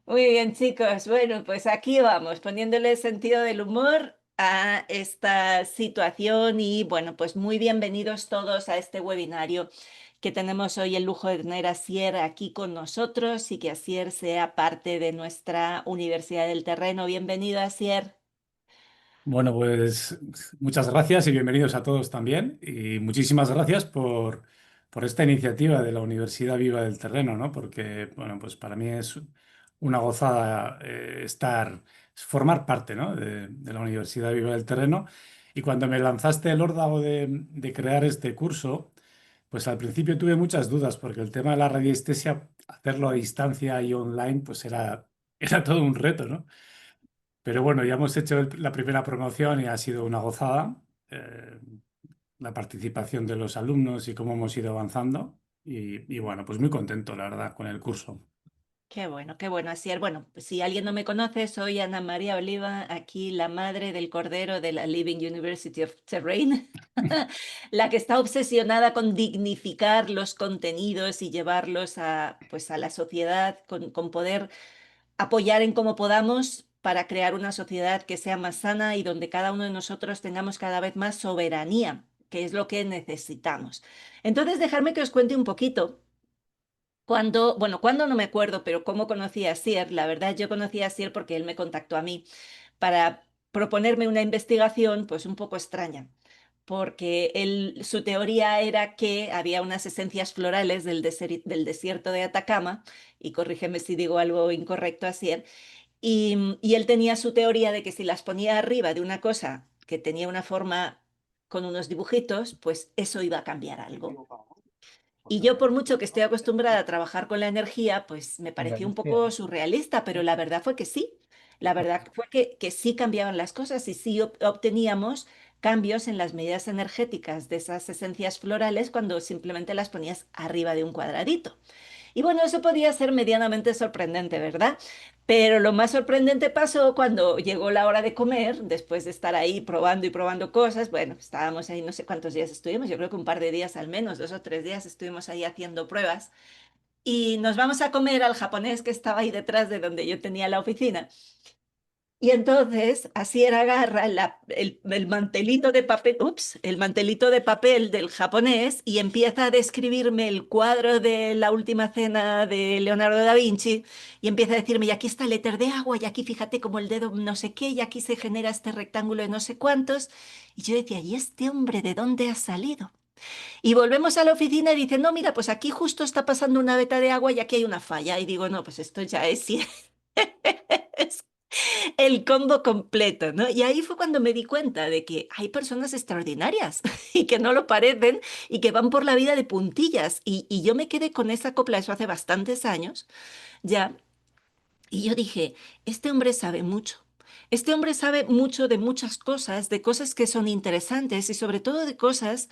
Muy bien, chicos. Bueno, pues aquí vamos, poniéndole sentido del humor a esta situación y bueno, pues muy bienvenidos todos a este webinario que tenemos hoy el lujo de tener a Asier aquí con nosotros y que Asier sea parte de nuestra Universidad del Terreno. Bienvenido, Asier. Bueno, pues muchas gracias y bienvenidos a todos también. Y muchísimas gracias por esta iniciativa de la Universidad Viva del Terreno, ¿no? Porque, bueno, pues para mí es una gozada formar parte, ¿no? de la Universidad Viva del Terreno. Y cuando me lanzaste el órdago de crear este curso, pues al principio tuve muchas dudas porque el tema de la radiestesia, hacerlo a distancia y online, pues era todo un reto, ¿no? Pero bueno, ya hemos hecho la primera promoción y ha sido una gozada, eh, la participación de los alumnos y cómo hemos ido avanzando. Y bueno, pues muy contento, la verdad, con el curso. Qué bueno, Asier. Bueno, pues si alguien no me conoce, soy Ana María Oliva, aquí la madre del cordero de la Living University of Terrain, la que está obsesionada con dignificar los contenidos y llevarlos a, pues, a la sociedad, con poder apoyar en cómo podamos para crear una sociedad que sea más sana y donde cada uno de nosotros tengamos cada vez más soberanía, que es lo que necesitamos. Entonces, dejarme que os cuente un poquito. Cuando no me acuerdo, pero cómo conocí a Sier, la verdad yo conocí a Sier porque él me contactó a mí para proponerme una investigación pues un poco extraña, porque su teoría era que había unas esencias florales del desierto de Atacama, y corrígeme si digo algo incorrecto, Asier, y él tenía su teoría de que si las ponía arriba de una cosa que tenía una forma con unos dibujitos, pues eso iba a cambiar algo. Y yo, por mucho que estoy acostumbrada a trabajar con la energía, pues me pareció un poco surrealista, pero la verdad fue que sí. La verdad fue que sí cambiaban las cosas y sí obteníamos cambios en las medidas energéticas de esas esencias florales cuando simplemente las ponías arriba de un cuadradito. Y bueno, eso podía ser medianamente sorprendente, ¿verdad? Pero lo más sorprendente pasó cuando llegó la hora de comer, después de estar ahí probando y probando cosas. Bueno, estábamos ahí no sé cuántos días estuvimos, yo creo que un par de días al menos, 2 o 3 días estuvimos ahí haciendo pruebas. Y nos vamos a comer al japonés que estaba ahí detrás de donde yo tenía la oficina. Y entonces Asier agarra el mantelito de papel, ups, el mantelito de papel del japonés y empieza a describirme el cuadro de la última cena de Leonardo da Vinci y empieza a decirme, y aquí está el éter de agua, y aquí fíjate como el dedo no sé qué, y aquí se genera este rectángulo de no sé cuántos. Y yo decía, ¿y este hombre de dónde ha salido? Y volvemos a la oficina y dice, no, mira, pues aquí justo está pasando una veta de agua y aquí hay una falla. Y digo, no, pues esto ya es, es el combo completo, ¿no? Y ahí fue cuando me di cuenta de que hay personas extraordinarias y que no lo parecen y que van por la vida de puntillas. Y yo me quedé con esa copla, eso hace bastantes años ya, y yo dije, este hombre sabe mucho. Este hombre sabe mucho de muchas cosas, de cosas que son interesantes y sobre todo de cosas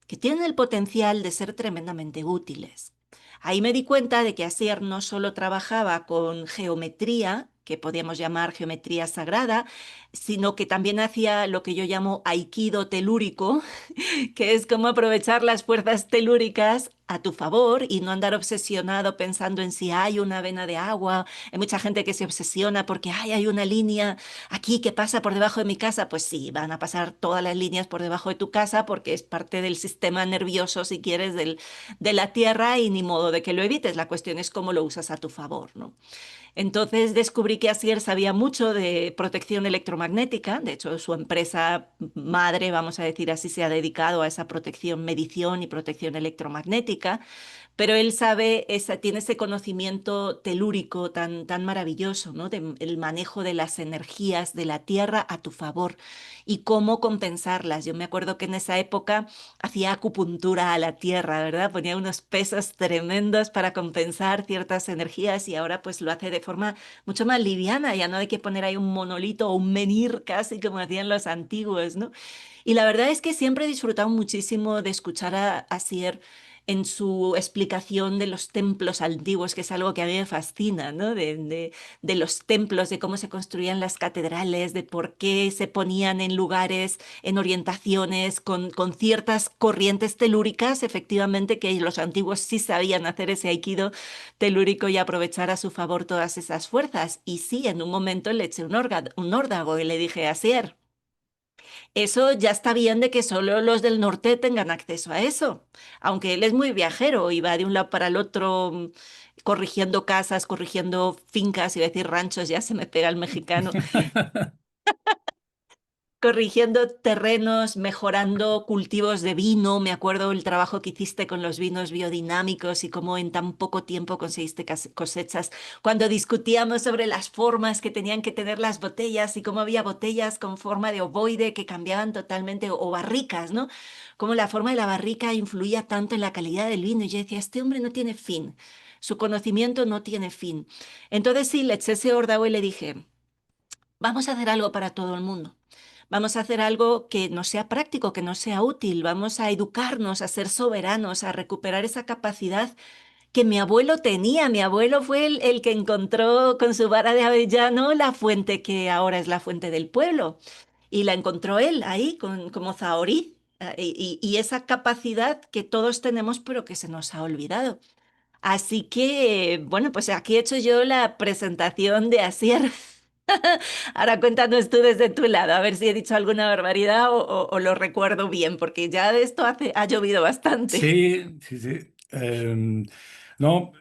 que tienen el potencial de ser tremendamente útiles. Ahí me di cuenta de que Asier no solo trabajaba con geometría, que podríamos llamar geometría sagrada, sino que también hacía lo que yo llamo aikido telúrico, que es cómo aprovechar las fuerzas telúricas a tu favor y no andar obsesionado pensando en si hay una vena de agua. Hay mucha gente que se obsesiona porque "Ay, hay una línea aquí que pasa por debajo de mi casa". Pues sí, van a pasar todas las líneas por debajo de tu casa porque es parte del sistema nervioso, si quieres, de la Tierra y ni modo de que lo evites. La cuestión es cómo lo usas a tu favor, ¿no? Entonces descubrí que Asier sabía mucho de protección electromagnética. De hecho, su empresa madre, vamos a decir así, se ha dedicado a esa protección, medición y protección electromagnética, pero él tiene ese conocimiento telúrico tan maravilloso, ¿no? El manejo de las energías de la Tierra a tu favor y cómo compensarlas. Yo me acuerdo que en esa época hacía acupuntura a la Tierra, ¿verdad? Ponía unos pesos tremendos para compensar ciertas energías y ahora pues lo hace de forma mucho más liviana. Ya no hay que poner ahí un monolito o un menhir casi como hacían los antiguos, ¿no? Y la verdad es que siempre he disfrutado muchísimo de escuchar a Asier en su explicación de los templos antiguos, que es algo que a mí me fascina, ¿no? De los templos, de cómo se construían las catedrales, de por qué se ponían en lugares, en orientaciones, con ciertas corrientes telúricas, efectivamente, que los antiguos sí sabían hacer ese aikido telúrico y aprovechar a su favor todas esas fuerzas. Y sí, en un momento le eché un órdago y le dije, Asier, eso ya está bien de que solo los del norte tengan acceso a eso, aunque él es muy viajero y va de un lado para el otro corrigiendo casas, corrigiendo fincas, iba a decir ranchos, ya se me pega el mexicano, corrigiendo terrenos, mejorando cultivos de vino. Me acuerdo el trabajo que hiciste con los vinos biodinámicos y cómo en tan poco tiempo conseguiste cosechas. Cuando discutíamos sobre las formas que tenían que tener las botellas y cómo había botellas con forma de ovoide que cambiaban totalmente, o barricas, ¿no? Cómo la forma de la barrica influía tanto en la calidad del vino. Y yo decía, este hombre no tiene fin. Su conocimiento no tiene fin. Entonces sí, le eché ese órdago y le dije, vamos a hacer algo para todo el mundo. Vamos a hacer algo que nos sea práctico, que nos sea útil. Vamos a educarnos, a ser soberanos, a recuperar esa capacidad que mi abuelo tenía. Mi abuelo fue el que encontró con su vara de avellano la fuente que ahora es la fuente del pueblo. Y la encontró él ahí, como Zahorí. Y esa capacidad que todos tenemos, pero que se nos ha olvidado. Así que, bueno, pues aquí he hecho yo la presentación de Asier. Ahora cuéntanos tú desde tu lado, a ver si he dicho alguna barbaridad o lo recuerdo bien, porque ya de esto ha llovido bastante. Sí, sí, sí. No,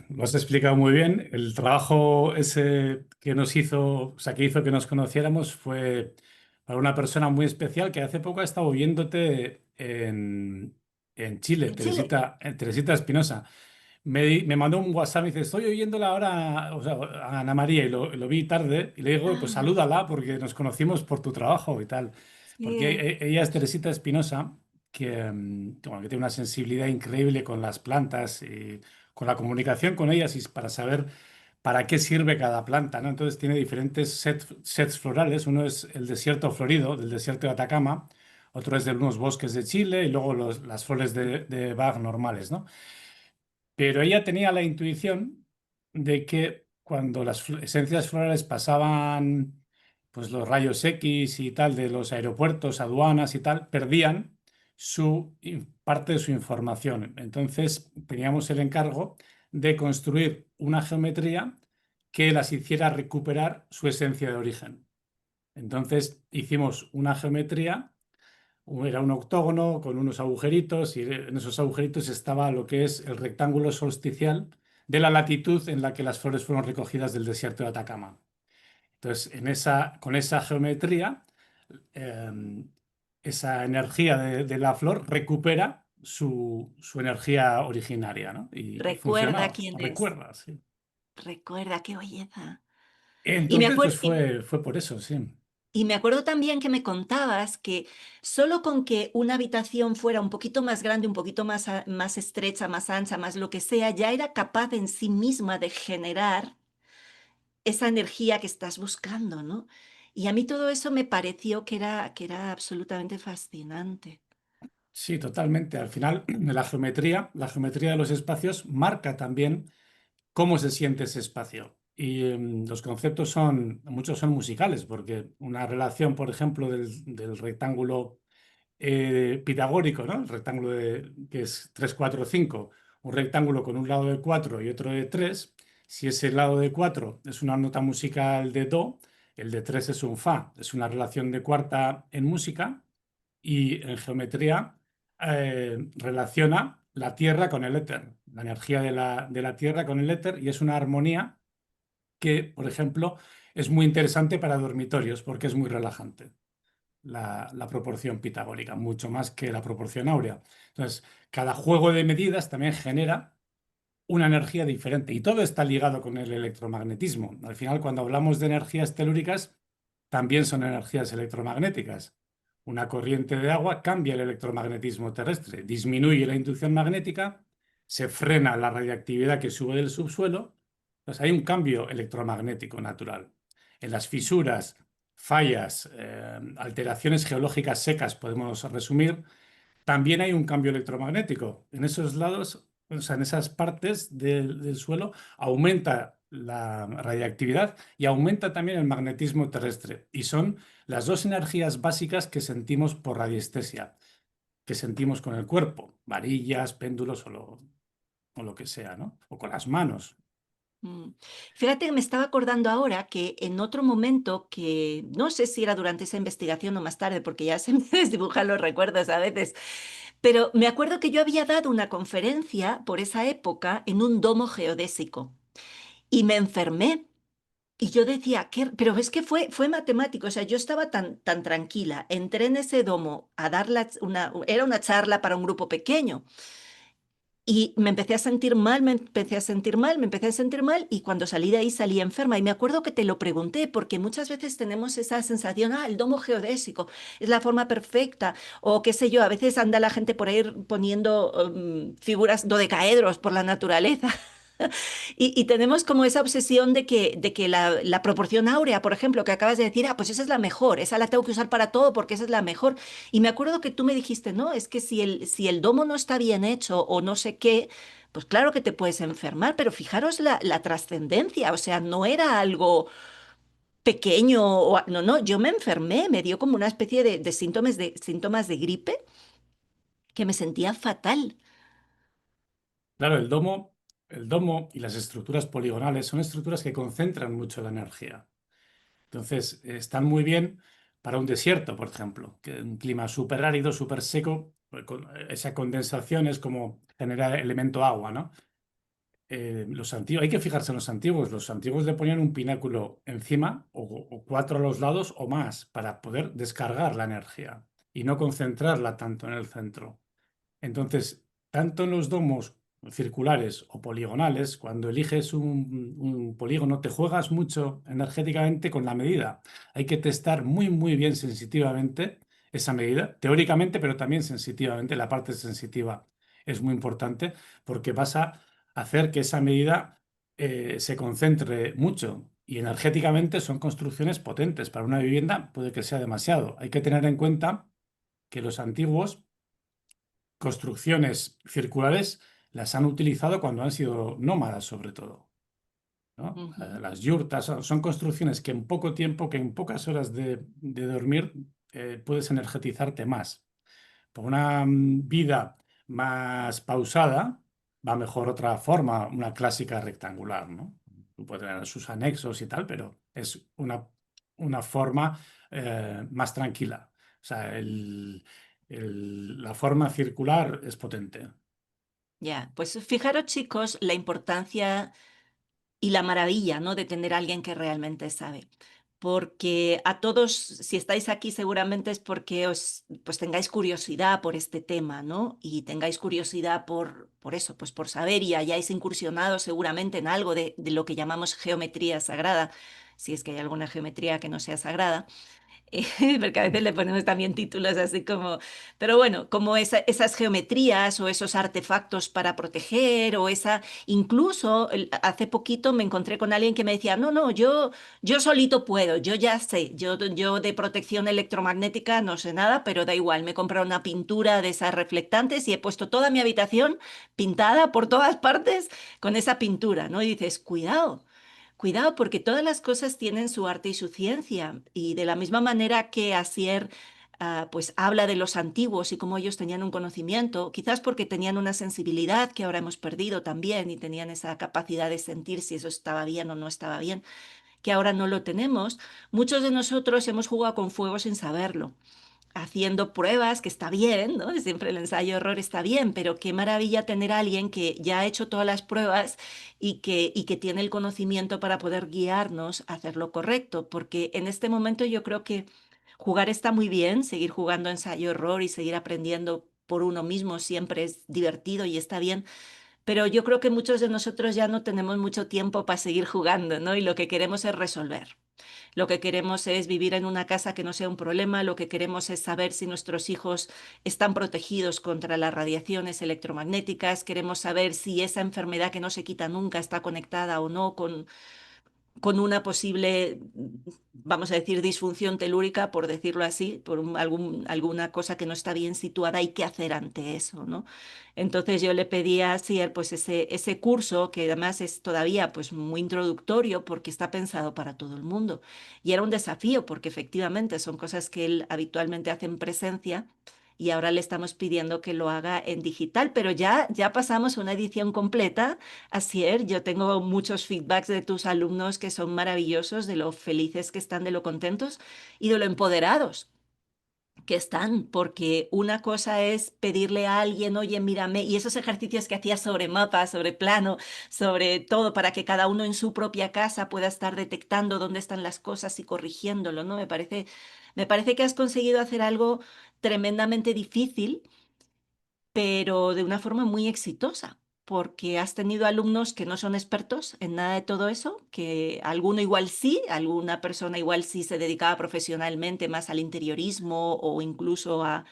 lo has explicado muy bien. El trabajo ese que nos hizo, o sea, que hizo que nos conociéramos fue para una persona muy especial que hace poco ha estado viéndote en Chile, En Chile. Teresita Espinosa. Me mandó un WhatsApp y dice, estoy oyéndola ahora, o sea, a Ana María, y lo vi tarde, y le digo, pues Ah, salúdala porque nos conocimos por tu trabajo y tal. Porque sí, ella es Teresita Espinosa, bueno, que tiene una sensibilidad increíble con las plantas y con la comunicación con ellas y para saber para qué sirve cada planta, ¿no? Entonces tiene diferentes sets florales. Uno es el desierto florido, del desierto de Atacama, otro es de unos bosques de Chile y luego las flores de Bach normales, ¿no? Pero ella tenía la intuición de que cuando las esencias florales pasaban pues los rayos X y tal de los aeropuertos, aduanas y tal, perdían parte de su información. Entonces teníamos el encargo de construir una geometría que las hiciera recuperar su esencia de origen. Entonces hicimos una geometría, era un octógono con unos agujeritos y en esos agujeritos estaba lo que es el rectángulo solsticial de la latitud en la que las flores fueron recogidas del desierto de Atacama. Entonces, con esa geometría, eh, esa energía de la flor recupera su energía originaria, ¿no? Y recuerda funcionaba, quién es. recuerda, sí. Recuerda, qué belleza. Y me Entonces, acuerdo, pues fue por eso, sí. y me acuerdo también que me contabas que solo con que una habitación fuera un poquito más grande, un poquito más, más estrecha, más ancha, más lo que sea, ya era capaz en sí misma de generar esa energía que estás buscando, ¿no? Y a mí todo eso me pareció que era absolutamente fascinante. Sí, totalmente. Al final, la geometría de los espacios marca también cómo se siente ese espacio. Y los conceptos muchos son musicales, porque una relación, por ejemplo, del rectángulo pitagórico, ¿no? El rectángulo que es 3 4 5 un rectángulo con un lado de 4 y otro de 3. Si ese lado de 4 es una nota musical de do, el de 3 es un fa, es una relación de cuarta en música y en geometría relaciona la Tierra con el éter, la energía de la Tierra con el éter, y es una armonía que, por ejemplo, es muy interesante para dormitorios porque es muy relajante la proporción pitagórica, mucho más que la proporción áurea. Entonces, cada juego de medidas también genera una energía diferente y todo está ligado con el electromagnetismo. Al final, cuando hablamos de energías telúricas, también son energías electromagnéticas. Una corriente de agua cambia el electromagnetismo terrestre, disminuye la inducción magnética, se frena la radiactividad que sube del subsuelo, pues hay un cambio electromagnético natural. En las fisuras, fallas, alteraciones geológicas secas, podemos resumir, también hay un cambio electromagnético. En esos lados, o sea, en esas partes del suelo, aumenta la radiactividad y aumenta también el magnetismo terrestre. Y son las dos energías básicas que sentimos por radiestesia, que sentimos con el cuerpo, varillas, péndulos o lo que sea, ¿no? O con las manos. Mm. Fíjate que me estaba acordando ahora que en otro momento, que no sé si era durante esa investigación o más tarde, porque ya se me desdibujan los recuerdos a veces, pero me acuerdo que yo había dado una conferencia por esa época en un domo geodésico y me enfermé. Y yo decía, pero es que fue matemático, o sea, yo estaba tan tranquila, entré en ese domo a dar era una charla para un grupo pequeño. Y me empecé a sentir mal, me empecé a sentir mal, me empecé a sentir mal y cuando salí de ahí salí enferma. Y me acuerdo que te lo pregunté porque muchas veces tenemos esa sensación, el domo geodésico es la forma perfecta o qué sé yo, a veces anda la gente por ahí poniendo figuras dodecaedros por la naturaleza. Y tenemos como esa obsesión de que la proporción áurea, por ejemplo, que acabas de decir, pues esa es la mejor, esa la tengo que usar para todo porque esa es la mejor. Y me acuerdo que tú me dijiste, no, es que si el domo no está bien hecho o no sé qué, pues claro que te puedes enfermar, pero fijaros la trascendencia, o sea, no era algo pequeño, no, no, yo me enfermé, me dio como una especie de síntomas de gripe que me sentía fatal. Claro, el domo y las estructuras poligonales son estructuras que concentran mucho la energía. Entonces, están muy bien para un desierto, por ejemplo, que un clima súper árido, súper seco, esa condensación es como genera elemento agua, ¿no? Los antiguos, hay que fijarse en los antiguos le ponían un pináculo encima o cuatro a los lados o más para poder descargar la energía y no concentrarla tanto en el centro. Entonces, tanto en los domos circulares o poligonales, cuando eliges un polígono, te juegas mucho energéticamente con la medida. Hay que testar muy, muy bien sensitivamente esa medida, teóricamente, pero también sensitivamente. La parte sensitiva es muy importante porque vas a hacer que esa medida se concentre mucho. Y energéticamente son construcciones potentes. Para una vivienda puede que sea demasiado. Hay que tener en cuenta que los antiguos construcciones circulares las han utilizado cuando han sido nómadas, sobre todo, ¿no? Ujú. Las yurtas son construcciones que en poco tiempo, que en pocas horas de dormir, puedes energetizarte más. Por una vida más pausada, va mejor otra forma, una clásica rectangular, ¿no? Puede tener sus anexos y tal, pero es una forma más tranquila. O sea, la forma circular es potente. Ya, pues fijaros chicos la importancia y la maravilla, ¿no? De tener a alguien que realmente sabe. Porque a todos, si estáis aquí, seguramente es porque pues tengáis curiosidad por este tema, ¿no? Y tengáis curiosidad por eso, pues por saber y hayáis incursionado seguramente en algo de lo que llamamos geometría sagrada, si es que hay alguna geometría que no sea sagrada. Porque a veces le ponemos también títulos así como, pero bueno, como esas geometrías o esos artefactos para proteger o incluso hace poquito me encontré con alguien que me decía, no, no, yo solito puedo, yo ya sé, yo de protección electromagnética no sé nada, pero da igual, me he comprado una pintura de esas reflectantes y he puesto toda mi habitación pintada por todas partes con esa pintura, ¿no? Y dices, cuidado. Cuidado, porque todas las cosas tienen su arte y su ciencia. Y de la misma manera que Asier pues habla de los antiguos y cómo ellos tenían un conocimiento, quizás porque tenían una sensibilidad que ahora hemos perdido también y tenían esa capacidad de sentir si eso estaba bien o no estaba bien, que ahora no lo tenemos, muchos de nosotros hemos jugado con fuego sin saberlo haciendo pruebas, que está bien, ¿no? Siempre el ensayo-error está bien, pero qué maravilla tener a alguien que ya ha hecho todas las pruebas y que tiene el conocimiento para poder guiarnos a hacer lo correcto, porque en este momento yo creo que jugar está muy bien, seguir jugando ensayo-error y seguir aprendiendo por uno mismo siempre es divertido y está bien, pero yo creo que muchos de nosotros ya no tenemos mucho tiempo para seguir jugando, ¿no? Y lo que queremos es resolver. Lo que queremos es vivir en una casa que no sea un problema, lo que queremos es saber si nuestros hijos están protegidos contra las radiaciones electromagnéticas, queremos saber si esa enfermedad que no se quita nunca está conectada o no con una posible, vamos a decir, disfunción telúrica, por decirlo así, por alguna cosa que no está bien situada, hay que hacer ante eso, ¿no? Entonces yo le pedí a Asier pues ese curso, que además es todavía pues muy introductorio porque está pensado para todo el mundo. Y era un desafío porque efectivamente son cosas que él habitualmente hace en presencia y ahora le estamos pidiendo que lo haga en digital, pero ya pasamos a una edición completa. Así es, yo tengo muchos feedbacks de tus alumnos que son maravillosos, de lo felices que están, de lo contentos y de lo empoderados que están, porque una cosa es pedirle a alguien, oye, mírame, y esos ejercicios que hacías sobre mapa, sobre plano, sobre todo, para que cada uno en su propia casa pueda estar detectando dónde están las cosas y corrigiéndolo, ¿no? Me parece que has conseguido hacer algo tremendamente difícil pero de una forma muy exitosa, porque has tenido alumnos que no son expertos en nada de todo eso, que alguno igual sí, alguna persona igual sí se dedicaba profesionalmente más al interiorismo o incluso a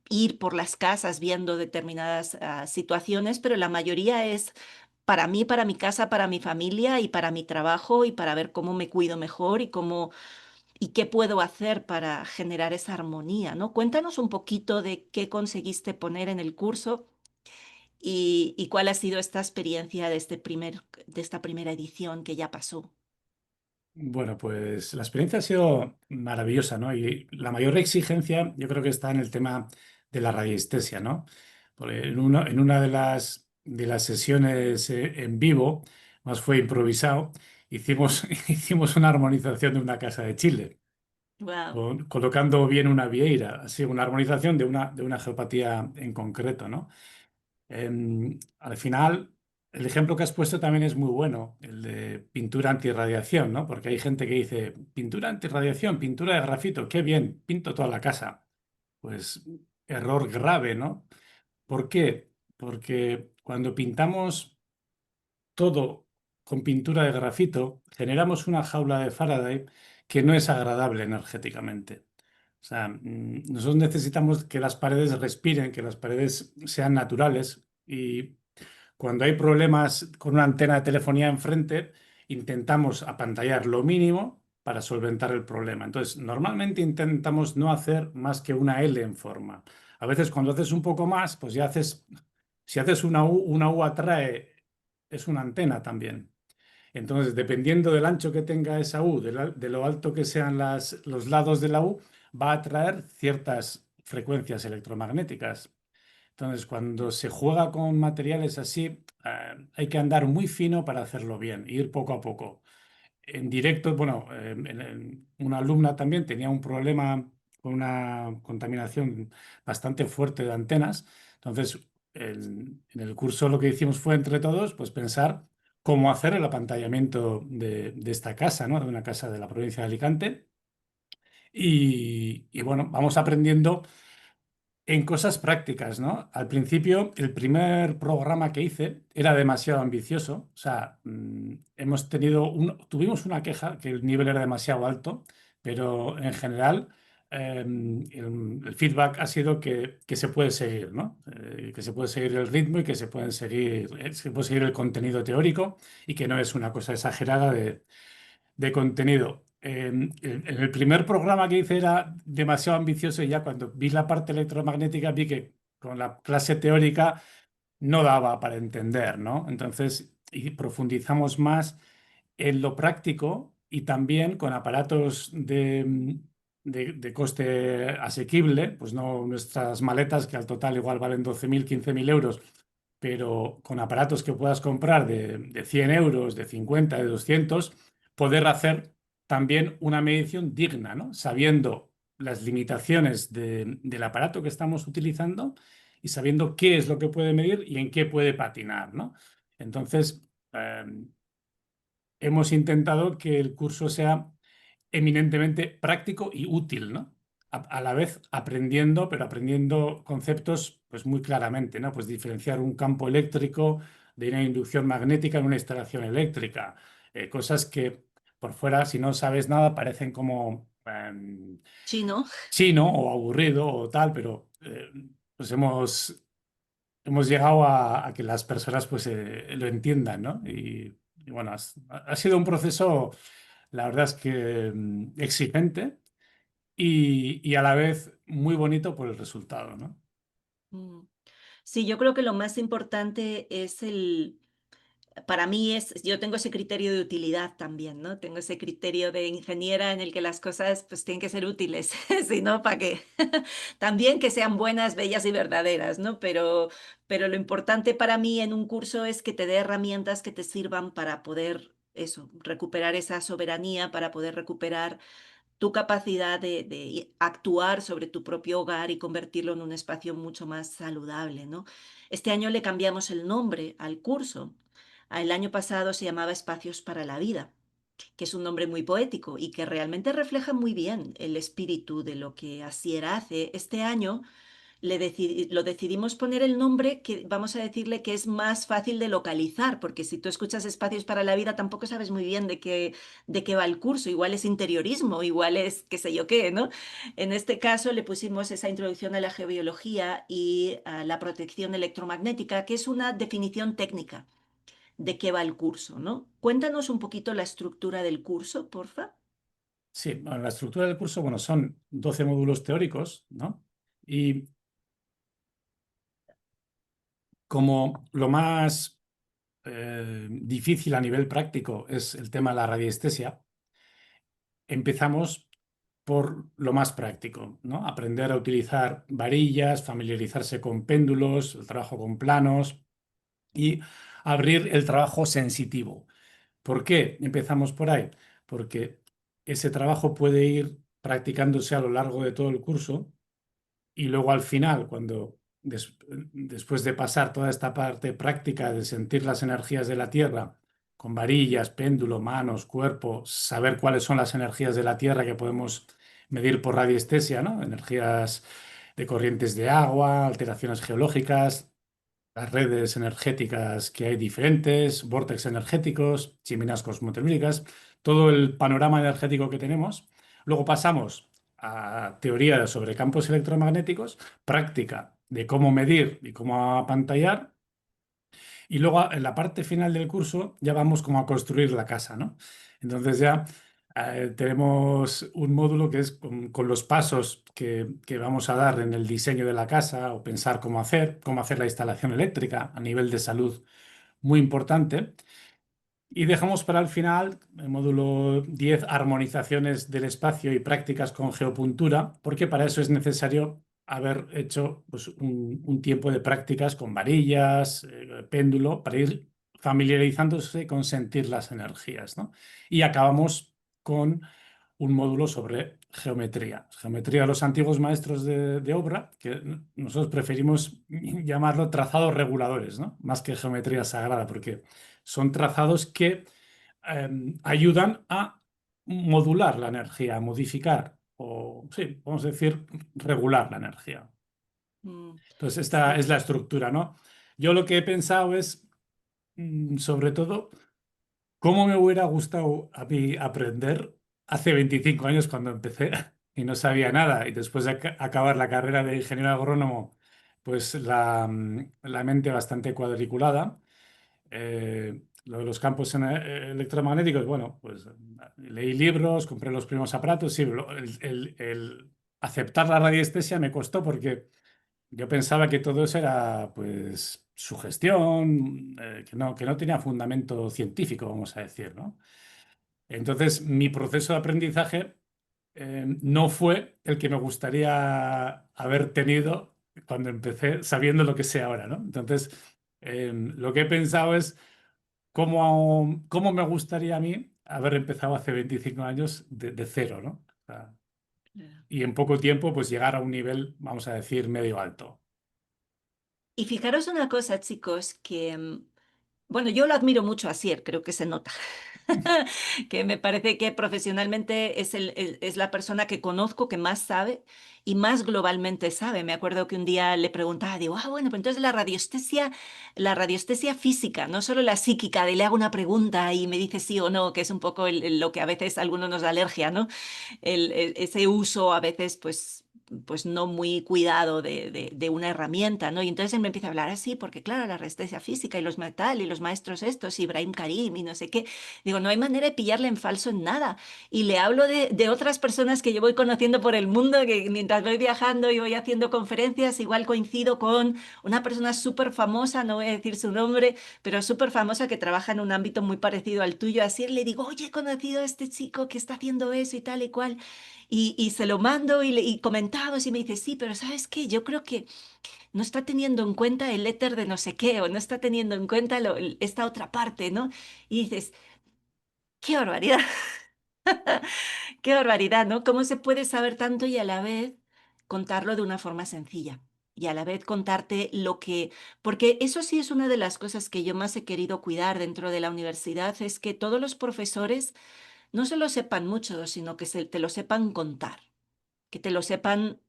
ir por las casas viendo determinadas situaciones, pero la mayoría es para mí, para mi casa, para mi familia y para mi trabajo y para ver cómo me cuido mejor y cómo y qué puedo hacer para generar esa armonía, ¿no? Cuéntanos un poquito de qué conseguiste poner en el curso y cuál ha sido esta experiencia de esta primera edición que ya pasó. Bueno, pues la experiencia ha sido maravillosa, ¿no? Y la mayor exigencia yo creo que está en el tema de la radiestesia, ¿no? Porque en una de las sesiones en vivo, más fue improvisado, hicimos una armonización de una casa de Chile, Wow, colocando bien una vieira, así una armonización de una geopatía en concreto, ¿no? Al final, el ejemplo que has puesto también es muy bueno, el de pintura antirradiación, ¿no? Porque hay gente que dice, pintura antirradiación, pintura de grafito, qué bien, pinto toda la casa. Pues error grave, ¿no? ¿Por qué? Porque cuando pintamos todo con pintura de grafito, generamos una jaula de Faraday que no es agradable energéticamente. O sea, nosotros necesitamos que las paredes respiren, que las paredes sean naturales y cuando hay problemas con una antena de telefonía enfrente, intentamos apantallar lo mínimo para solventar el problema. Entonces, normalmente intentamos no hacer más que una L en forma. A veces cuando haces un poco más, pues ya haces, si haces una U atrae, es una antena también. Entonces, dependiendo del ancho que tenga esa U, de lo alto que sean los lados de la U, va a atraer ciertas frecuencias electromagnéticas. Entonces, cuando se juega con materiales así, hay que andar muy fino para hacerlo bien, ir poco a poco. En directo, bueno, una alumna también tenía un problema con una contaminación bastante fuerte de antenas. Entonces, en el curso lo que hicimos fue entre todos, pues pensar cómo hacer el apantallamiento de esta casa, ¿no? De una casa de la provincia de Alicante. Y bueno, vamos aprendiendo en cosas prácticas, ¿no? Al principio, el primer programa que hice era demasiado ambicioso. O sea, tuvimos una queja que el nivel era demasiado alto, pero en general el feedback ha sido que se puede seguir, ¿no? Que se puede seguir el ritmo y que se puede seguir el contenido teórico y que no es una cosa exagerada de contenido. En el primer programa que hice era demasiado ambicioso y ya cuando vi la parte electromagnética vi que con la clase teórica no daba para entender, ¿no? Entonces, y profundizamos más en lo práctico y también con aparatos de coste asequible, pues no nuestras maletas que al total igual valen 12.000 15.000 euros, pero con aparatos que puedas comprar de 100 euros, de 50 de 200 poder hacer también una medición digna, ¿no? Sabiendo las limitaciones del aparato que estamos utilizando y sabiendo qué es lo que puede medir y en qué puede patinar, ¿no? Entonces, hemos intentado que el curso sea eminentemente práctico y útil, ¿no? A la vez aprendiendo, pero aprendiendo conceptos pues muy claramente, ¿no? Pues diferenciar un campo eléctrico de una inducción magnética en una instalación eléctrica. Cosas que por fuera, si no sabes nada, parecen como chino. chino o aburrido o tal, pero pues hemos llegado a que las personas pues lo entiendan, ¿no? Y Y bueno, ha sido un proceso, la verdad es que exigente y a la vez muy bonito por el resultado, ¿no? Mm. Sí, yo creo que lo más importante es para mí yo tengo ese criterio de utilidad también, ¿no? Tengo ese criterio de ingeniera en el que las cosas pues tienen que ser útiles, si no, ¿para qué? También que sean buenas, bellas y verdaderas, ¿no? Pero lo importante para mí en un curso es que te dé herramientas que te sirvan para poder eso, recuperar esa soberanía, para poder recuperar tu capacidad de actuar sobre tu propio hogar y convertirlo en un espacio mucho más saludable, ¿no? Este año le cambiamos el nombre al curso. El año pasado se llamaba Espacios para la Vida, que es un nombre muy poético y que realmente refleja muy bien el espíritu de lo que Asier hace. Este año lo decidimos poner el nombre que vamos a decirle que es más fácil de localizar, porque si tú escuchas Espacios para la Vida tampoco sabes muy bien de qué va el curso, igual es interiorismo, igual es qué sé yo qué, ¿no? En este caso le pusimos esa introducción a la geobiología y a la protección electromagnética, que es una definición técnica de qué va el curso, ¿no? Cuéntanos un poquito la estructura del curso, porfa. Sí, bueno, la estructura del curso, bueno, son 12 módulos teóricos, ¿no? Y como lo más difícil a nivel práctico es el tema de la radiestesia, empezamos por lo más práctico, ¿no? Aprender a utilizar varillas, familiarizarse con péndulos, el trabajo con planos y abrir el trabajo sensitivo. ¿Por qué empezamos por ahí? Porque ese trabajo puede ir practicándose a lo largo de todo el curso y luego al final, después de pasar toda esta parte práctica de sentir las energías de la Tierra, con varillas, péndulo, manos, cuerpo, saber cuáles son las energías de la Tierra que podemos medir por radiestesia, ¿no? Energías de corrientes de agua, alteraciones geológicas, las redes energéticas que hay diferentes, vórtices energéticos, chimeneas cosmotelúricas, todo el panorama energético que tenemos. Luego pasamos a teoría sobre campos electromagnéticos, práctica de cómo medir y cómo apantallar, y luego en la parte final del curso ya vamos como a construir la casa, ¿no? Entonces ya tenemos un módulo que es con los pasos que vamos a dar en el diseño de la casa o pensar cómo hacer la instalación eléctrica a nivel de salud, muy importante. Y dejamos para el final el módulo 10 armonizaciones del espacio y prácticas con geopuntura, porque para eso es necesario haber hecho pues, un tiempo de prácticas con varillas, péndulo, para ir familiarizándose con sentir las energías, ¿no? Y acabamos con un módulo sobre geometría. Geometría de los antiguos maestros de obra, que nosotros preferimos llamarlo trazados reguladores, ¿no? Más que geometría sagrada, porque son trazados que ayudan a modular la energía, a modificar o, sí, vamos a decir, regular la energía. Mm, Entonces, esta es sí. la estructura, ¿no? Yo lo que he pensado es, sobre todo, cómo me hubiera gustado a mí aprender hace 25 años cuando empecé y no sabía nada. Y después de acabar la carrera de ingeniero agrónomo, pues la mente bastante cuadriculada. Lo de los campos electromagnéticos, bueno, pues leí libros, compré los primeros aparatos. Sí, el aceptar la radiestesia me costó porque yo pensaba que todo eso era, pues, sugestión, que no tenía fundamento científico, vamos a decir, ¿no? Entonces, mi proceso de aprendizaje no fue el que me gustaría haber tenido cuando empecé, sabiendo lo que sé ahora, ¿no? Entonces, lo que he pensado es cómo me gustaría a mí haber empezado hace 25 años de cero, ¿no? O sea, Claro. y en poco tiempo, pues llegar a un nivel, vamos a decir, medio alto. Y fijaros una cosa, chicos, bueno, yo lo admiro mucho a Sier, creo que se nota, que me parece que profesionalmente es la persona que conozco que más sabe y más globalmente sabe. Me acuerdo que un día le preguntaba, digo, bueno, pero entonces la radiestesia física, no solo la psíquica, de le hago una pregunta y me dice sí o no, que es un poco lo que a veces a algunos nos da alergia, ¿no? Ese uso a veces, pues pues no muy cuidado de una herramienta, ¿no? Y entonces él me empieza a hablar así, porque claro, la resistencia física y los metal y los maestros estos, Ibrahim Karim y no sé qué. Digo, no hay manera de pillarle en falso en nada. Y le hablo de otras personas que yo voy conociendo por el mundo, que mientras voy viajando y voy haciendo conferencias, igual coincido con una persona súper famosa, no voy a decir su nombre, pero súper famosa que trabaja en un ámbito muy parecido al tuyo. Así le digo, oye, he conocido a este chico que está haciendo eso y tal y cual. Y se lo mando y comentamos y me dice, sí, pero ¿sabes qué? Yo creo que no está teniendo en cuenta el éter de no sé qué o no está teniendo en cuenta esta otra parte, ¿no? Y dices, qué barbaridad. Qué barbaridad, ¿no? ¿Cómo se puede saber tanto y a la vez contarlo de una forma sencilla? Y a la vez contarte lo que... Porque eso sí es una de las cosas que yo más he querido cuidar dentro de la universidad, es que todos los profesores no se lo sepan mucho, sino que te lo sepan contar, que te lo sepan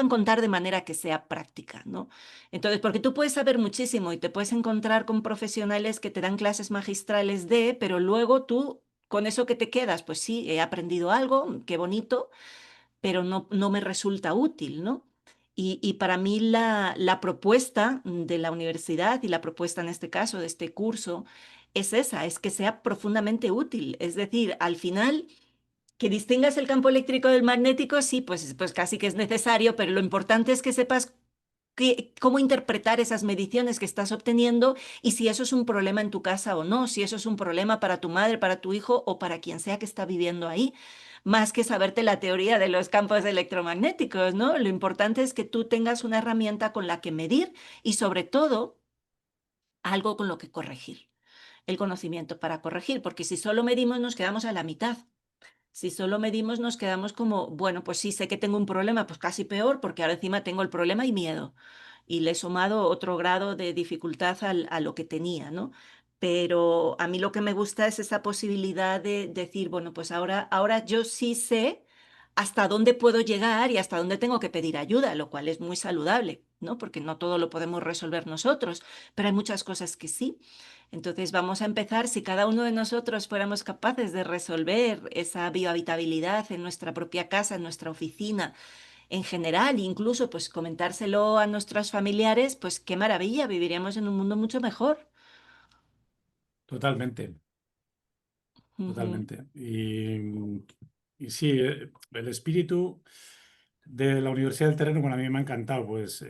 contar de manera que sea práctica, ¿no? Entonces, porque tú puedes saber muchísimo y te puedes encontrar con profesionales que te dan clases magistrales pero luego tú, con eso que te quedas, pues sí, he aprendido algo, qué bonito, pero no me resulta útil, ¿no? Y para mí la propuesta de la universidad y la propuesta en este caso de este curso es esa, es que sea profundamente útil. Es decir, al final que distingas el campo eléctrico del magnético, sí, pues casi que es necesario, pero lo importante es que sepas cómo interpretar esas mediciones que estás obteniendo y si eso es un problema en tu casa o no, si eso es un problema para tu madre, para tu hijo o para quien sea que está viviendo ahí, más que saberte la teoría de los campos electromagnéticos, ¿no? Lo importante es que tú tengas una herramienta con la que medir y sobre todo algo con lo que corregir, el conocimiento para corregir, porque si solo medimos nos quedamos a la mitad. Si solo medimos, nos quedamos como, bueno, pues sí, sé que tengo un problema, pues casi peor, porque ahora encima tengo el problema y miedo. Y le he sumado otro grado de dificultad a lo que tenía, ¿no? Pero a mí lo que me gusta es esa posibilidad de decir, bueno, pues ahora yo sí sé hasta dónde puedo llegar y hasta dónde tengo que pedir ayuda, lo cual es muy saludable, ¿no? Porque no todo lo podemos resolver nosotros, pero hay muchas cosas que sí. Entonces vamos a empezar, si cada uno de nosotros fuéramos capaces de resolver esa biohabitabilidad en nuestra propia casa, en nuestra oficina, en general, incluso pues comentárselo a nuestros familiares, pues qué maravilla, viviríamos en un mundo mucho mejor. Totalmente, Ujú. totalmente. Y sí, el espíritu de la Universidad del Terreno, bueno, a mí me ha encantado pues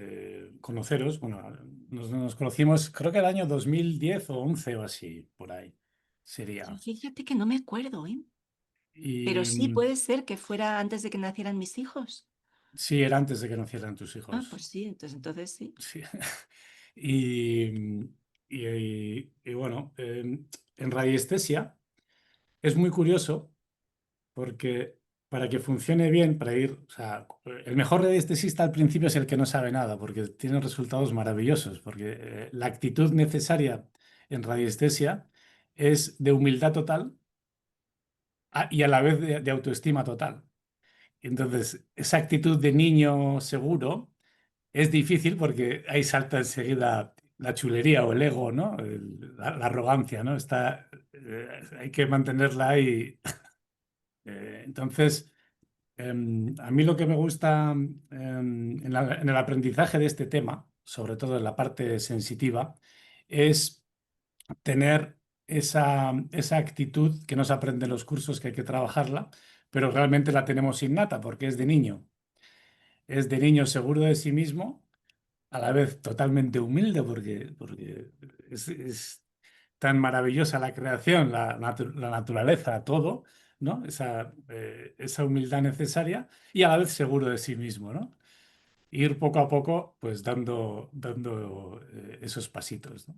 conoceros. Bueno, nos conocimos creo que el año 2010 o 11 o así, por ahí Yo sería. fíjate que no me acuerdo, ¿eh? Pero Y sí puede ser que fuera antes de que nacieran mis hijos. sí, era antes de que nacieran tus Ah, pues hijos. sí, entonces sí. Sí. Y, y bueno, en radiestesia es muy curioso porque para que funcione bien, para ir, o sea, el mejor radiestesista al principio es el que no sabe nada, porque tiene resultados maravillosos, porque la actitud necesaria en radiestesia es de humildad total y a la vez de autoestima total. Entonces, esa actitud de niño seguro es difícil porque ahí salta enseguida la chulería o el ego, ¿no? La arrogancia, ¿no? Hay que mantenerla ahí. Entonces, a mí lo que me gusta en el aprendizaje de este tema, sobre todo en la parte sensitiva, es tener esa actitud que nos aprende en los cursos que hay que trabajarla, pero realmente la tenemos innata porque es de niño. Es de niño seguro de sí mismo, a la vez totalmente humilde porque es tan maravillosa la creación, la naturaleza, todo, ¿no? Esa humildad necesaria y a la vez seguro de sí mismo, ¿no? Ir poco a poco, pues dando esos pasitos, ¿no?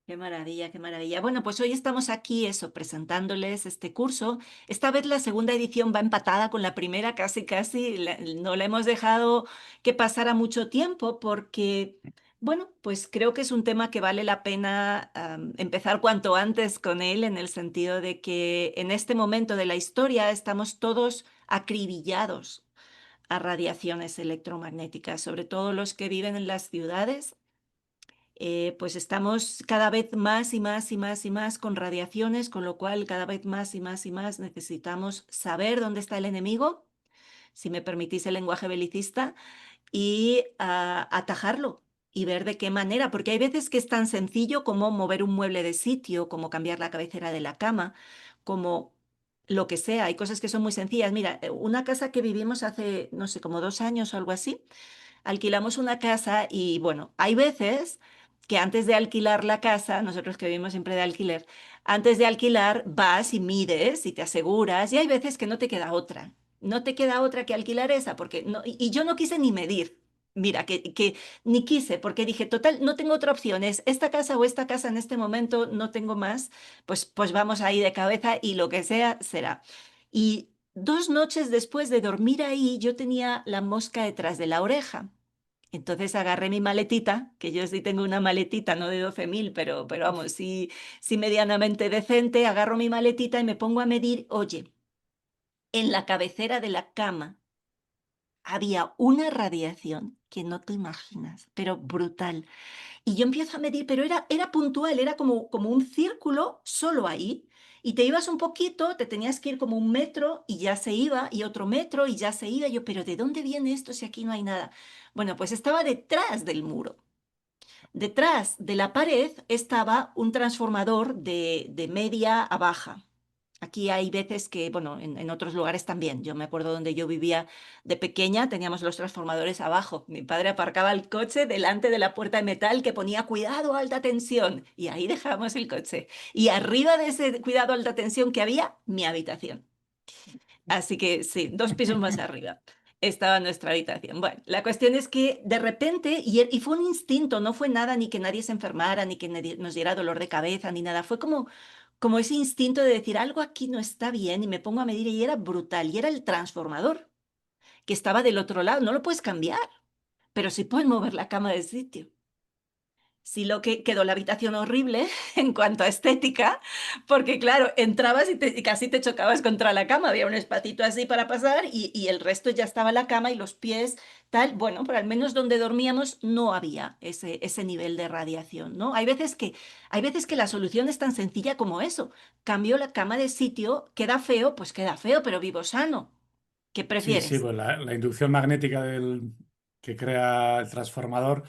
Qué maravilla, qué maravilla. Bueno, pues hoy estamos aquí, eso, presentándoles este curso. Esta vez la segunda edición va empatada con la primera, casi, casi. No la hemos dejado que pasara mucho tiempo porque, bueno, pues creo que es un tema que vale la pena empezar cuanto antes con él, en el sentido de que en este momento de la historia estamos todos acribillados a radiaciones electromagnéticas, sobre todo los que viven en las ciudades. Pues estamos cada vez más y más y más y más con radiaciones, con lo cual cada vez más y más y más necesitamos saber dónde está el enemigo si me permitís el lenguaje belicista, y atajarlo y ver de qué manera, porque hay veces que es tan sencillo como mover un mueble de sitio, como cambiar la cabecera de la cama, como lo que sea. Hay cosas que son muy sencillas. Mira, una casa que vivimos hace, no sé, como 2 años o algo así, alquilamos una casa y bueno, hay veces que antes de alquilar la casa, nosotros que vivimos siempre de alquiler, antes de alquilar vas y mides y te aseguras y hay veces que no te queda otra. No te queda otra que alquilar esa, porque no, y yo no quise ni medir. Mira, que ni quise, porque dije, total, no tengo otra opción, es esta casa o esta casa en este momento, no tengo más, pues vamos ahí de cabeza y lo que sea será. Y 2 noches después de dormir ahí, yo tenía la mosca detrás de la oreja. Entonces agarré mi maletita, que yo sí tengo una maletita, no de 12.000, pero vamos, sí, sí medianamente decente, agarro mi maletita y me pongo a medir, oye, en la cabecera de la cama había una radiación que no te imaginas, pero brutal. Y yo empiezo a medir, pero era puntual, era como un círculo solo ahí. Y te ibas un poquito, te tenías que ir como 1 metro y ya se iba, y otro metro y ya se iba. Yo, pero ¿de dónde viene esto si aquí no hay nada? Bueno, pues estaba detrás del muro. Detrás de la pared estaba un transformador de media a baja. Aquí hay veces que, bueno, en otros lugares también. Yo me acuerdo donde yo vivía de pequeña, teníamos los transformadores abajo. Mi padre aparcaba el coche delante de la puerta de metal que ponía cuidado, alta tensión. Y ahí dejábamos el coche. Y arriba de ese cuidado, alta tensión que había, mi habitación. Así que sí, 2 pisos más arriba estaba nuestra habitación. Bueno, la cuestión es que de repente, y fue un instinto, no fue nada ni que nadie se enfermara, ni que nos diera dolor de cabeza, ni nada. Fue como ese instinto de decir algo aquí no está bien y me pongo a medir y era brutal. Y era el transformador que estaba del otro lado. No lo puedes cambiar, pero sí puedes mover la cama de sitio. Sí, lo que quedó la habitación horrible en cuanto a estética, porque claro, entrabas y casi te chocabas contra la cama, había un espacito así para pasar y el resto ya estaba la cama y los pies tal. Bueno, pero al menos donde dormíamos no había ese nivel de radiación, ¿no? Hay veces que la solución es tan sencilla como eso. Cambio la cama de sitio, queda feo, pues queda feo, pero vivo sano. ¿Qué Sí, sí, prefieres? pues la inducción magnética que crea el transformador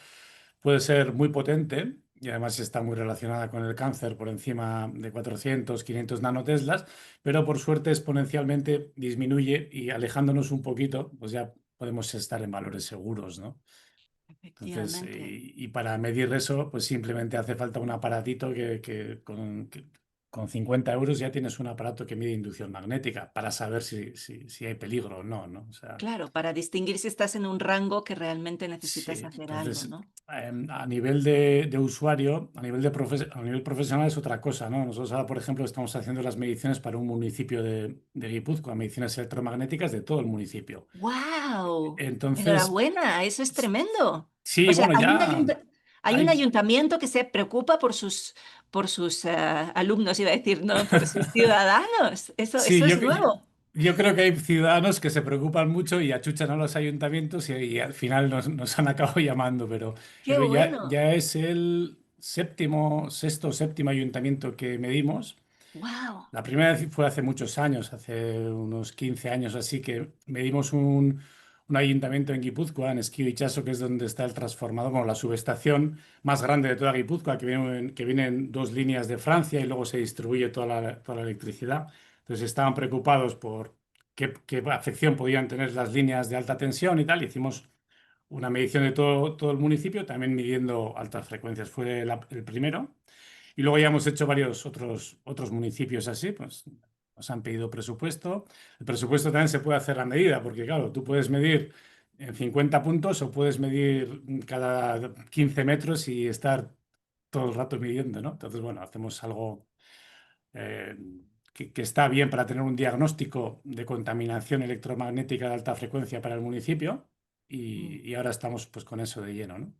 puede ser muy potente y además está muy relacionada con el cáncer por encima de 400, 500 nanoteslas, pero por suerte exponencialmente disminuye y alejándonos un poquito, pues ya podemos estar en valores seguros, ¿no? Entonces, Efectivamente. y para medir eso, pues simplemente hace falta un aparatito que con 50 euros ya tienes un aparato que mide inducción magnética para saber si hay peligro o no, ¿no? O sea, Claro, para distinguir si estás en un rango que realmente necesitas sí. hacer algo, Entonces, ¿no? a nivel de usuario, a nivel profesional es otra cosa, ¿no? Nosotros ahora, por ejemplo, estamos haciendo las mediciones para un municipio de Guipúzcoa, mediciones electromagnéticas de todo el municipio. ¡Wow! Entonces, Enhorabuena, eso es tremendo. O sí, sea, bueno, ya hay un hay. ayuntamiento que se preocupa por sus alumnos, iba a decir, no, por sus ciudadanos. Eso Sí, es nuevo. yo creo que hay ciudadanos que se preocupan mucho y achuchan a los ayuntamientos y al final nos han acabado llamando, ¡Qué pero bueno! ya es el sexto o séptimo ayuntamiento que medimos. ¡Wow! La primera vez fue hace muchos años, hace unos 15 años así, que medimos un ayuntamiento en Guipúzcoa, en Esquío y Chaso, que es donde está el transformador, bueno, la subestación más grande de toda Guipúzcoa, que vienen dos líneas de Francia y luego se distribuye toda la electricidad. Entonces estaban preocupados por qué afección podían tener las líneas de alta tensión y tal. Hicimos una medición de todo el municipio, también midiendo altas frecuencias. Fue el primero. Y luego ya hemos hecho varios otros municipios así, pues nos han pedido presupuesto. El presupuesto también se puede hacer a medida, porque claro, tú puedes medir en 50 puntos o puedes medir cada 15 metros y estar todo el rato midiendo, ¿no? Entonces, bueno, hacemos algo eh, que está bien para tener un diagnóstico de contaminación electromagnética de alta frecuencia para el municipio Mm, y ahora estamos pues con eso de lleno, ¿no?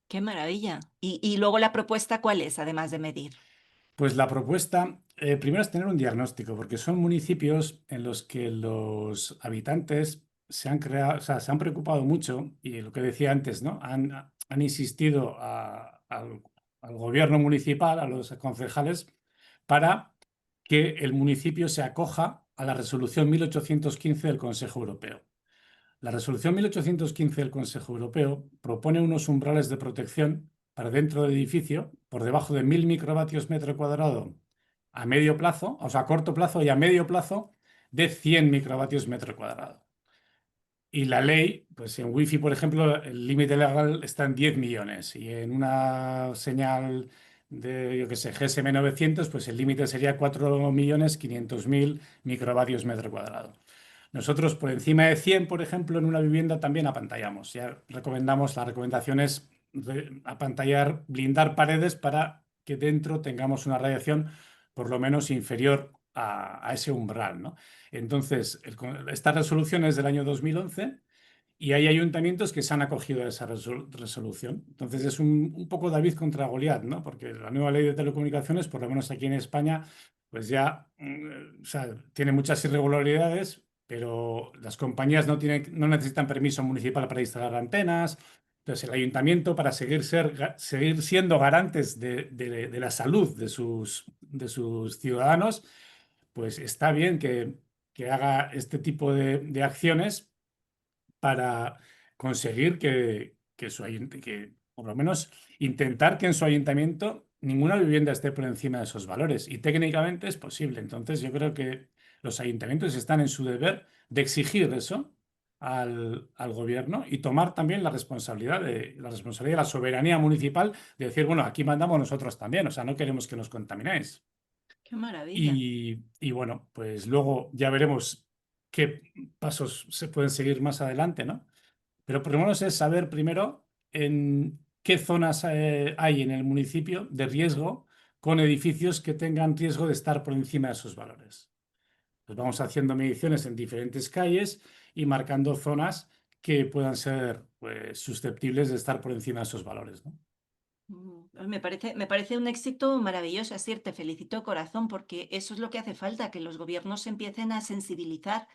¡Qué maravilla! Y luego la propuesta, ¿cuál es, además de medir? Pues la propuesta, primero es tener un diagnóstico, porque son municipios en los que los habitantes se han creado, o sea, se han preocupado mucho y lo que decía antes, ¿no? Han insistido al gobierno municipal, a los concejales, para que el municipio se acoja a la resolución 1815 del Consejo Europeo. La resolución 1815 del Consejo Europeo propone unos umbrales de protección para dentro del edificio por debajo de 1000 microvatios metro cuadrado a medio plazo, o sea, a corto plazo y a medio plazo de 100 microvatios metro cuadrado. Y la ley, pues en Wi-Fi, por ejemplo, el límite legal está en 10 millones y en una señal de, yo qué sé, GSM 900, pues el límite sería 4.500.000 microvatios metro cuadrado. Nosotros por encima de 100, por ejemplo, en una vivienda también apantallamos. Ya recomendamos, la recomendación es apantallar, blindar paredes para que dentro tengamos una radiación por lo menos inferior a ese umbral, ¿no? Entonces, esta resolución es del año 2011 y hay ayuntamientos que se han acogido a esa resolución. Entonces es un poco David contra Goliat, ¿no? Porque la nueva ley de telecomunicaciones, por lo menos aquí en España, pues ya o sea, tiene muchas irregularidades, pero las compañías no necesitan permiso municipal para instalar antenas. Entonces el ayuntamiento, para seguir siendo garantes de la salud de sus ciudadanos, pues está bien que haga este tipo de acciones para conseguir que por lo menos intentar que en su ayuntamiento ninguna vivienda esté por encima de esos valores. Y técnicamente es posible. Entonces yo creo que los ayuntamientos están en su deber de exigir eso al gobierno y tomar también la responsabilidad de la soberanía municipal de decir, bueno, aquí mandamos nosotros también, o sea, no queremos que nos contaminéis. Qué maravilla. Y bueno, pues luego ya veremos qué pasos se pueden seguir más adelante, ¿no? Pero por lo menos es saber primero en qué zonas hay en el municipio de riesgo con edificios que tengan riesgo de estar por encima de esos valores. Pues vamos haciendo mediciones en diferentes calles y marcando zonas que puedan ser pues, susceptibles de estar por encima de esos valores, ¿no? Me parece un éxito maravilloso, Asier, te felicito corazón, porque eso es lo que hace falta, que los gobiernos se empiecen a sensibilizar,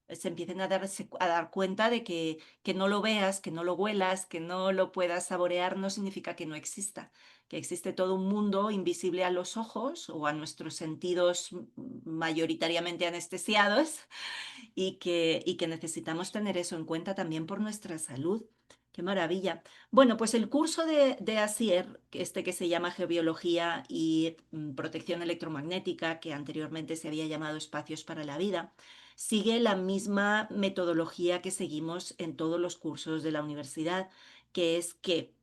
se empiecen a dar cuenta de que no lo veas, que no lo huelas, que no lo puedas saborear, no significa que no exista, que existe todo un mundo invisible a los ojos o a nuestros sentidos mayoritariamente anestesiados y que necesitamos tener eso en cuenta también por nuestra salud. Qué maravilla. Bueno, pues el curso de Asier, que se llama Geobiología y Protección Electromagnética, que anteriormente se había llamado Espacios para la Vida, sigue la misma metodología que seguimos en todos los cursos de la universidad, que es que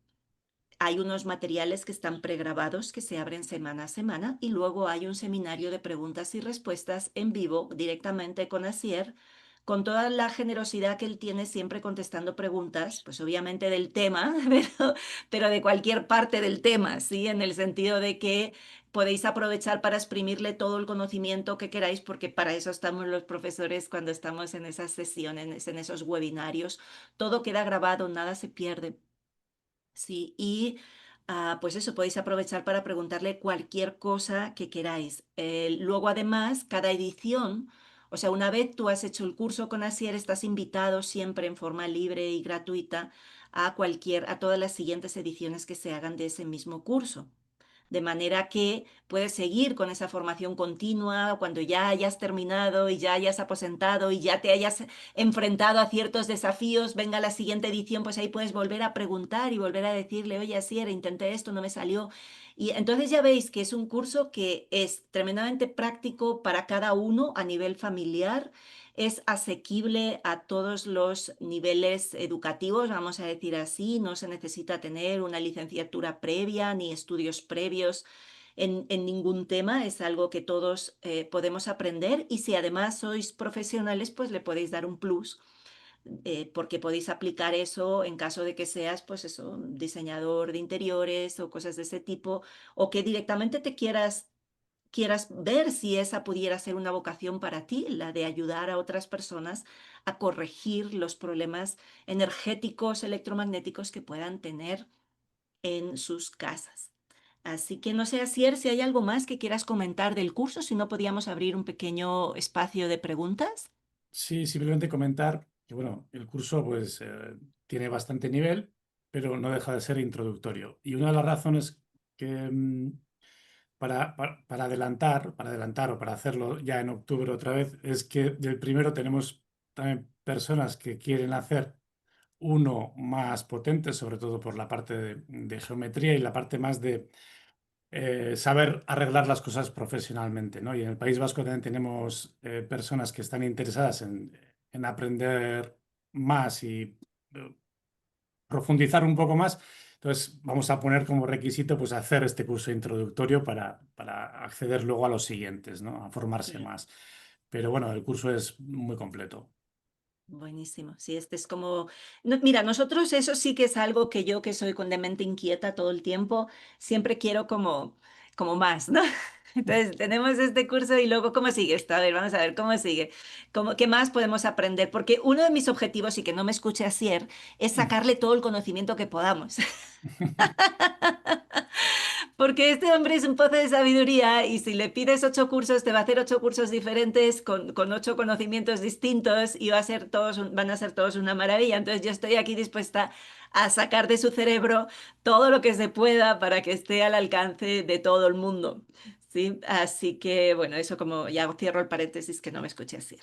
hay unos materiales que están pregrabados que se abren semana a semana y luego hay un seminario de preguntas y respuestas en vivo directamente con Asier, con toda la generosidad que él tiene siempre contestando preguntas, pues obviamente del tema, pero de cualquier parte del tema, ¿sí? En el sentido de que podéis aprovechar para exprimirle todo el conocimiento que queráis, porque para eso estamos los profesores cuando estamos en esas sesiones, en esos webinarios. Todo queda grabado, nada se pierde. Sí, y pues eso, podéis aprovechar para preguntarle cualquier cosa que queráis. Luego, además, cada edición, o sea, una vez tú has hecho el curso con Asier, estás invitado siempre en forma libre y gratuita a todas las siguientes ediciones que se hagan de ese mismo curso. De manera que puedes seguir con esa formación continua cuando ya hayas terminado y ya hayas aposentado y ya te hayas enfrentado a ciertos desafíos, venga la siguiente edición, pues ahí puedes volver a preguntar y volver a decirle, oye, así era, intenté esto, no me salió. Y entonces ya veis que es un curso que es tremendamente práctico para cada uno a nivel familiar, es asequible a todos los niveles educativos, vamos a decir así, no se necesita tener una licenciatura previa ni estudios previos en ningún tema, es algo que todos podemos aprender y si además sois profesionales, pues le podéis dar un plus. Porque podéis aplicar eso en caso de que seas, pues eso, diseñador de interiores o cosas de ese tipo, o que directamente te quieras ver si esa pudiera ser una vocación para ti, la de ayudar a otras personas a corregir los problemas energéticos, electromagnéticos que puedan tener en sus casas. Así que no sé, Asier, si hay algo más que quieras comentar del curso, si no podíamos abrir un pequeño espacio de preguntas. Sí, simplemente comentar que, bueno, el curso pues tiene bastante nivel, pero no deja de ser introductorio. Y una de las razones que para adelantar o para hacerlo ya en octubre otra vez es que del primero tenemos también personas que quieren hacer uno más potente, sobre todo por la parte de geometría y la parte más de saber arreglar las cosas profesionalmente, ¿no? Y en el País Vasco también tenemos personas que están interesadas en aprender más y profundizar un poco más. Entonces, vamos a poner como requisito pues, hacer este curso introductorio para acceder luego a los siguientes, ¿no? A formarse Sí. más. Pero bueno, el curso es muy completo. Buenísimo. Sí, este es como, mira, nosotros eso sí que es algo que yo que soy con de mente inquieta todo el tiempo, siempre quiero como más, ¿no? Entonces tenemos este curso y luego, ¿cómo sigue esto? A ver, vamos a ver cómo sigue. ¿Qué más podemos aprender? Porque uno de mis objetivos, y que no me escuche Asier, es sacarle todo el conocimiento que podamos. Porque este hombre es un pozo de sabiduría y si le pides 8 cursos, te va a hacer 8 cursos diferentes con 8 conocimientos distintos y van a ser todos una maravilla. Entonces yo estoy aquí dispuesta a sacar de su cerebro todo lo que se pueda para que esté al alcance de todo el mundo. ¿Sí? Así que, bueno, eso como ya cierro el paréntesis que no me escuché así.